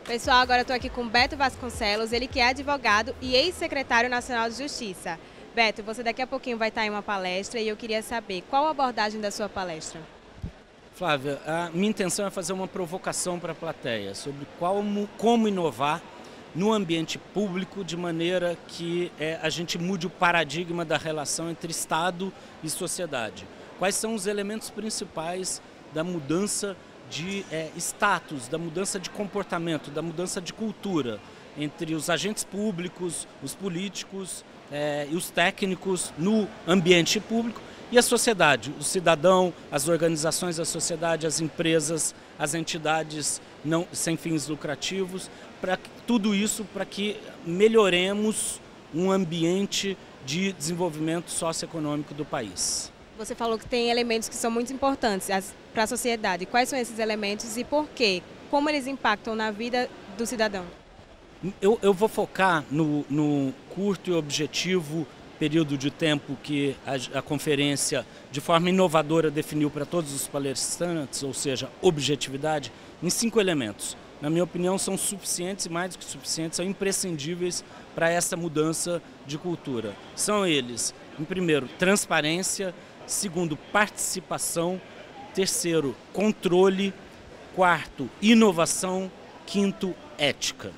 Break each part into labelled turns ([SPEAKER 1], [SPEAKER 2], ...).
[SPEAKER 1] Pessoal, agora eu estou aqui com Beto Vasconcelos, ele que é advogado e ex-secretário nacional de Justiça. Beto, você daqui a pouquinho vai estar em uma palestra e eu queria saber qual a abordagem da sua palestra.
[SPEAKER 2] Flávia, a minha intenção é fazer uma provocação para a plateia sobre como inovar no ambiente público de maneira que a gente mude o paradigma da relação entre Estado e sociedade. Quais são os elementos principais da mudança de status, da mudança de comportamento, da mudança de cultura entre os agentes públicos, os políticos e os técnicos no ambiente público e a sociedade, o cidadão, as organizações da sociedade, as empresas, as entidades sem fins lucrativos, tudo isso para que melhoremos um ambiente de desenvolvimento socioeconômico do país.
[SPEAKER 1] Você falou que tem elementos que são muito importantes para a sociedade. Quais são esses elementos e por quê? Como eles impactam na vida do cidadão?
[SPEAKER 2] Eu vou focar no curto e objetivo período de tempo que a conferência, de forma inovadora, definiu para todos os palestrantes, ou seja, objetividade, em 5 elementos. Na minha opinião, são suficientes e mais do que suficientes, são imprescindíveis para essa mudança de cultura. São eles, em primeiro, transparência, segundo, participação, terceiro, controle, quarto, inovação, quinto, ética.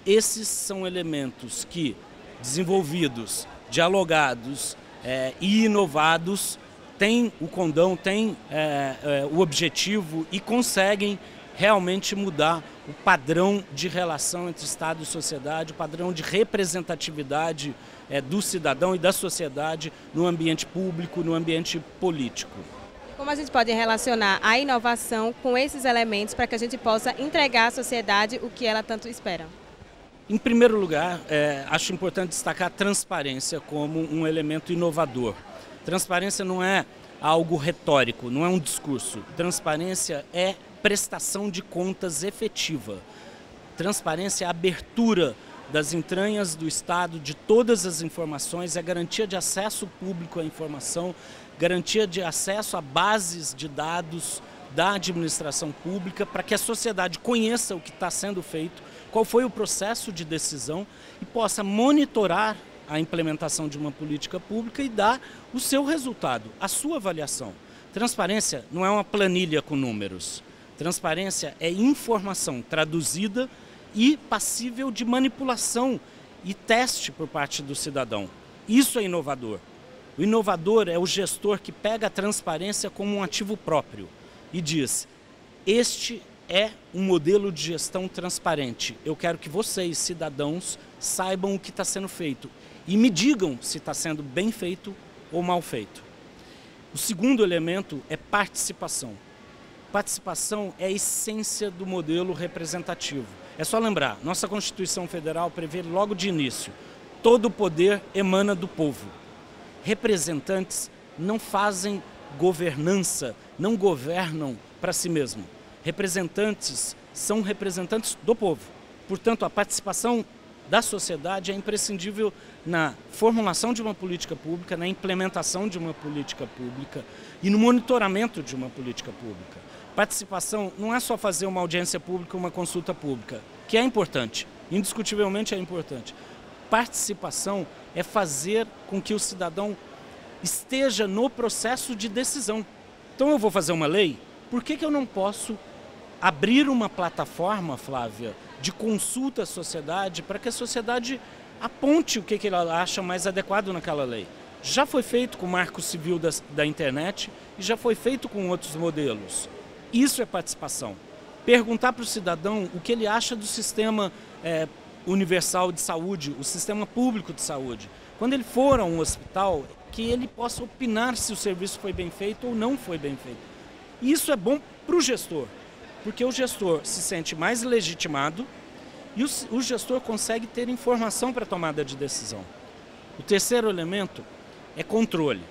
[SPEAKER 2] Esses são elementos que, desenvolvidos, dialogados e inovados, têm o condão, têm o objetivo e conseguem realmente mudar o padrão de relação entre Estado e sociedade, o padrão de representatividade do cidadão e da sociedade no ambiente público, no ambiente político.
[SPEAKER 1] Como a gente pode relacionar a inovação com esses elementos para que a gente possa entregar à sociedade o que ela tanto espera?
[SPEAKER 2] Em primeiro lugar, acho importante destacar a transparência como um elemento inovador. Transparência não é algo retórico, não é um discurso. Transparência é prestação de contas efetiva. Transparência é a abertura das entranhas do Estado de todas as informações, é garantia de acesso público à informação, garantia de acesso a bases de dados da administração pública para que a sociedade conheça o que está sendo feito, qual foi o processo de decisão e possa monitorar a implementação de uma política pública e dar o seu resultado, a sua avaliação. Transparência não é uma planilha com números. Transparência é informação traduzida e passível de manipulação e teste por parte do cidadão. Isso é inovador. O inovador é o gestor que pega a transparência como um ativo próprio e diz: este é um modelo de gestão transparente. Eu quero que vocês, cidadãos, saibam o que está sendo feito e me digam se está sendo bem feito ou mal feito. O segundo elemento é participação. Participação é a essência do modelo representativo. É só lembrar, nossa Constituição Federal prevê logo de início: todo o poder emana do povo. Representantes não fazem governança, não governam para si mesmos. Representantes são representantes do povo. Portanto, a participação da sociedade é imprescindível na formulação de uma política pública, na implementação de uma política pública e no monitoramento de uma política pública. Participação não é só fazer uma audiência pública, uma consulta pública, que é importante, indiscutivelmente é importante. Participação é fazer com que o cidadão esteja no processo de decisão. Então eu vou fazer uma lei, por que eu não posso abrir uma plataforma, Flávia, de consulta à sociedade para que a sociedade aponte o que ela acha mais adequado naquela lei? Já foi feito com o Marco Civil da internet e já foi feito com outros modelos. Isso é participação. Perguntar para o cidadão o que ele acha do sistema universal de saúde, o sistema público de saúde. Quando ele for a um hospital, que ele possa opinar se o serviço foi bem feito ou não foi bem feito. Isso é bom para o gestor, porque o gestor se sente mais legitimado e o gestor consegue ter informação para a tomada de decisão. O terceiro elemento é controle.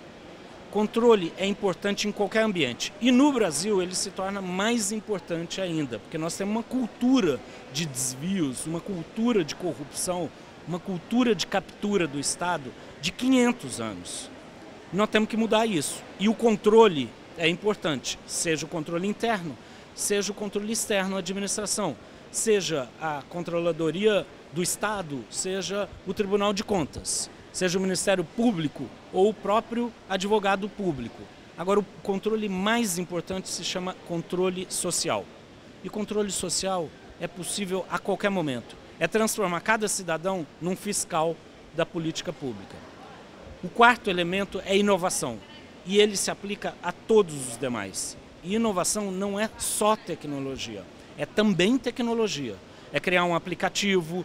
[SPEAKER 2] Controle é importante em qualquer ambiente. E no Brasil ele se torna mais importante ainda, porque nós temos uma cultura de desvios, uma cultura de corrupção, uma cultura de captura do Estado de 500 anos. Nós temos que mudar isso. E o controle é importante, seja o controle interno, seja o controle externo à administração. seja a Controladoria do Estado, seja o Tribunal de Contas, seja o Ministério Público ou o próprio advogado público. Agora, o controle mais importante se chama controle social. E controle social é possível a qualquer momento. É transformar cada cidadão num fiscal da política pública. O quarto elemento é inovação. E ele se aplica a todos os demais. E inovação não é só tecnologia, é também tecnologia. É criar um aplicativo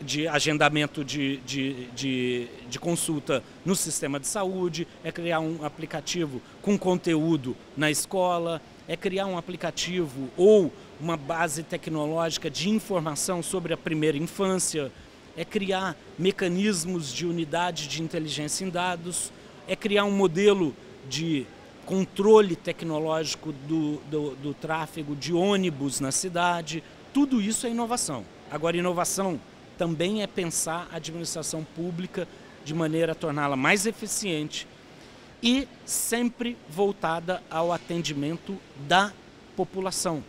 [SPEAKER 2] de agendamento de consulta no sistema de saúde, é criar um aplicativo com conteúdo na escola, é criar um aplicativo ou uma base tecnológica de informação sobre a primeira infância, é criar mecanismos de unidade de inteligência em dados, é criar um modelo de controle tecnológico do tráfego de ônibus na cidade. Tudo isso é inovação. Agora, inovação também é pensar a administração pública de maneira a torná-la mais eficiente e sempre voltada ao atendimento da população.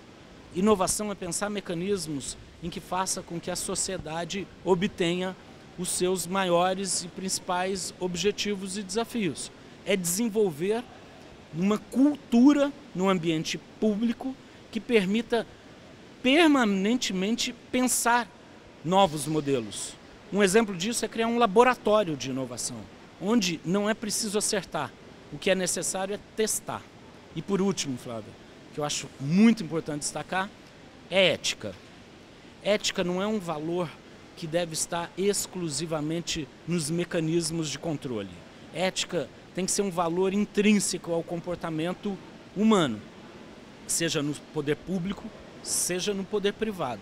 [SPEAKER 2] Inovação é pensar mecanismos em que faça com que a sociedade obtenha os seus maiores e principais objetivos e desafios. É desenvolver uma cultura no ambiente público que permita permanentemente pensar novos modelos. Um exemplo disso é criar um laboratório de inovação, onde não é preciso acertar, o que é necessário é testar. E por último, Flávia, que eu acho muito importante destacar, é ética. Ética não é um valor que deve estar exclusivamente nos mecanismos de controle. Ética tem que ser um valor intrínseco ao comportamento humano, seja no poder público, seja no poder privado.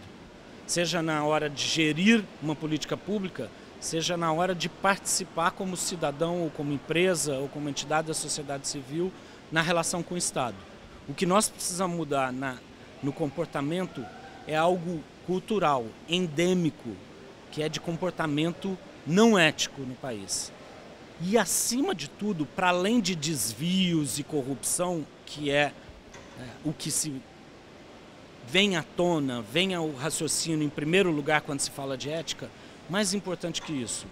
[SPEAKER 2] Seja na hora de gerir uma política pública, seja na hora de participar como cidadão ou como empresa ou como entidade da sociedade civil na relação com o Estado. O que nós precisamos mudar no comportamento é algo cultural, endêmico, que é de comportamento não ético no país. E, acima de tudo, para além de desvios e corrupção, que é o que se vem à tona, vem ao raciocínio em primeiro lugar quando se fala de ética, mais importante que isso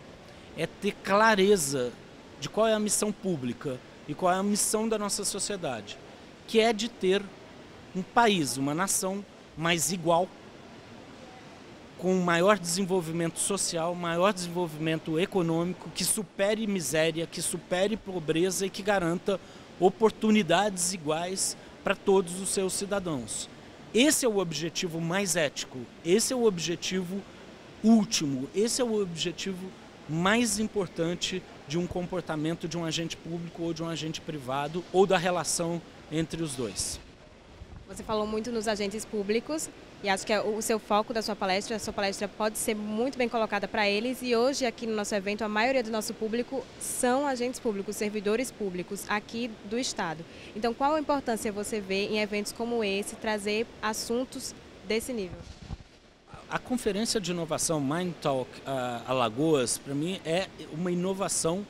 [SPEAKER 2] é ter clareza de qual é a missão pública e qual é a missão da nossa sociedade, que é de ter um país, uma nação mais igual, com maior desenvolvimento social, maior desenvolvimento econômico, que supere miséria, que supere pobreza e que garanta oportunidades iguais para todos os seus cidadãos. Esse é o objetivo mais ético, esse é o objetivo último, esse é o objetivo mais importante de um comportamento de um agente público ou de um agente privado ou da relação entre os dois.
[SPEAKER 1] Você falou muito nos agentes públicos e acho que o seu foco da sua palestra, pode ser muito bem colocada para eles, e hoje aqui no nosso evento a maioria do nosso público são agentes públicos, servidores públicos aqui do Estado. Então, qual a importância você vê em eventos como esse trazer assuntos desse nível?
[SPEAKER 2] A conferência de inovação Mind Talk Alagoas, para mim, é uma inovação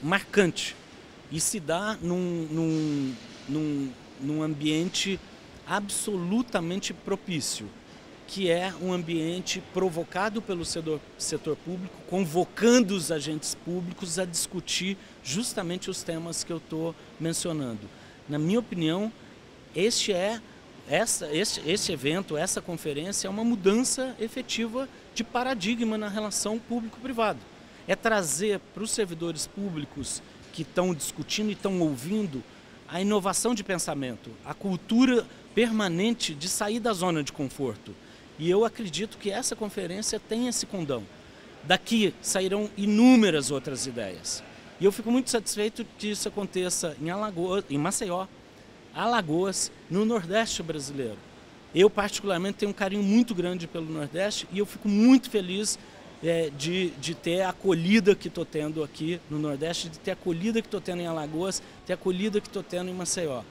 [SPEAKER 2] marcante e se dá num ambiente absolutamente propício, que é um ambiente provocado pelo setor público, convocando os agentes públicos a discutir justamente os temas que eu estou mencionando. Na minha opinião, este evento, essa conferência é uma mudança efetiva de paradigma na relação público-privado. É trazer para os servidores públicos que estão discutindo e estão ouvindo a inovação de pensamento, a cultura permanente de sair da zona de conforto. E eu acredito que essa conferência tem esse condão. Daqui sairão inúmeras outras ideias. E eu fico muito satisfeito que isso aconteça em Alagoas, em Maceió, Alagoas, no Nordeste brasileiro. Eu, particularmente, tenho um carinho muito grande pelo Nordeste e eu fico muito feliz de ter a acolhida que estou tendo aqui no Nordeste, de ter a acolhida que estou tendo em Alagoas, ter a acolhida que estou tendo em Maceió.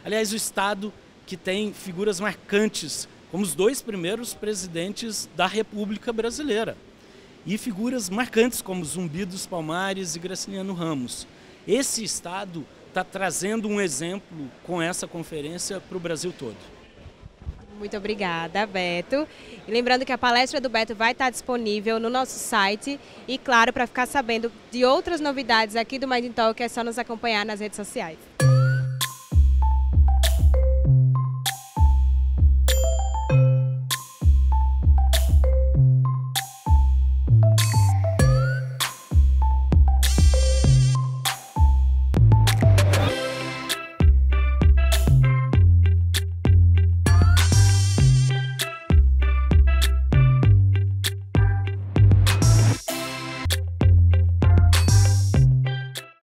[SPEAKER 2] Aliás, o Estado que tem figuras marcantes, como os dois primeiros presidentes da República Brasileira, e figuras marcantes como Zumbi dos Palmares e Graciliano Ramos. Esse Estado está trazendo um exemplo com essa conferência para o Brasil todo.
[SPEAKER 1] Muito obrigada, Beto. E lembrando que a palestra do Beto vai estar disponível no nosso site e, claro, para ficar sabendo de outras novidades aqui do Mind Talk, é só nos acompanhar nas redes sociais.